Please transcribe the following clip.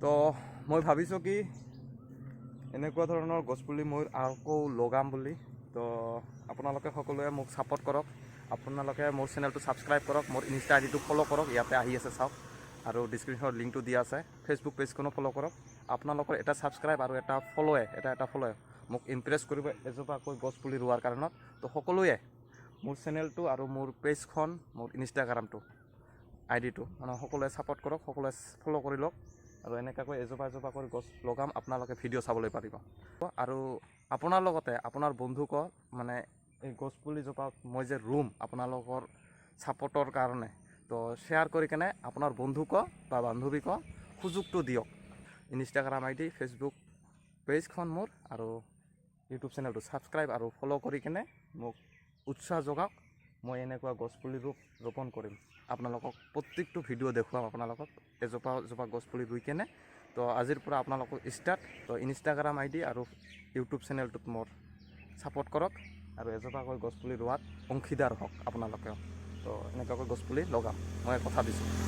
তো মই ভাবিছোঁ কি এনেকুৱা ধৰণৰ গছপুলি মই আকৌ লগাম বুলি। তো আপোনালোকে সকলোৱে মোক ছাপোৰ্ট কৰক, আপোনালোকে মোৰ চেনেলটো ছাবস্ক্ৰাইব কৰক, মোৰ ইনষ্টা আইডিটো ফ'ল' কৰক, ইয়াতে আহি আছে চাওক, আৰু ডিছক্ৰিপশ্যনত লিংকটো দিয়া আছে। ফেচবুক পেজখনো ফ'ল' কৰক। আপোনালোকৰ এটা ছাবস্ক্ৰাইব আৰু এটা ফ'ল'ৱে মোক ইমপ্ৰেছ কৰিব এজোপাকৈ গছপুলি ৰোৱাৰ কাৰণত। তো সকলোৱে মোৰ চেনেলটো আৰু মোৰ পেজখন, মোৰ ইনষ্টাগ্ৰামটো আইডিটো মানে সকলোৱে ছাপোৰ্ট কৰক, সকলোৱে ফ'ল' কৰি লওক, আৰু এনেকুৱাকৈ এজোপা কৰি গছ লগাম, আপোনালোকে ভিডিঅ' চাবলৈ পাৰিব। আৰু আপোনাৰ লগতে আপোনাৰ বন্ধুকো মানে এই গছপুলিজোপা মই যে ৰুম আপোনালোকৰ ছাপোৰ্টৰ কাৰণে, তো শ্বেয়াৰ কৰি কেনে আপোনাৰ বন্ধুকো বা বান্ধৱীকো সুযোগটো দিয়ক। ইনষ্টাগ্ৰাম আইডি, ফেচবুক পেজখন মোৰ, আৰু ইউটিউব চেনেলটো ছাবস্ক্ৰাইব আৰু ফ'ল' কৰি কেনে মোক উৎসাহ যোগাওক। মই এনেকুৱা গছপুলি ৰোপণ কৰিম, আপোনালোকক প্ৰত্যেকটো ভিডিঅ' দেখুৱাম, আপোনালোকক এজোপা গছপুলি ৰুই কেনে। তো আজিৰ পৰা আপোনালোকক ষ্টাৰ্ট। তো ইনষ্টাগ্ৰাম আইডি আৰু ইউটিউব চেনেলটোত মোৰ ছাপোৰ্ট কৰক, আৰু এজোপাকৈ গছপুলি ৰোৱাত অংশীদাৰ হওক আপোনালোকেও। তো এনেকুৱাকৈ গছপুলি লগাম, মই কথা দিছোঁ।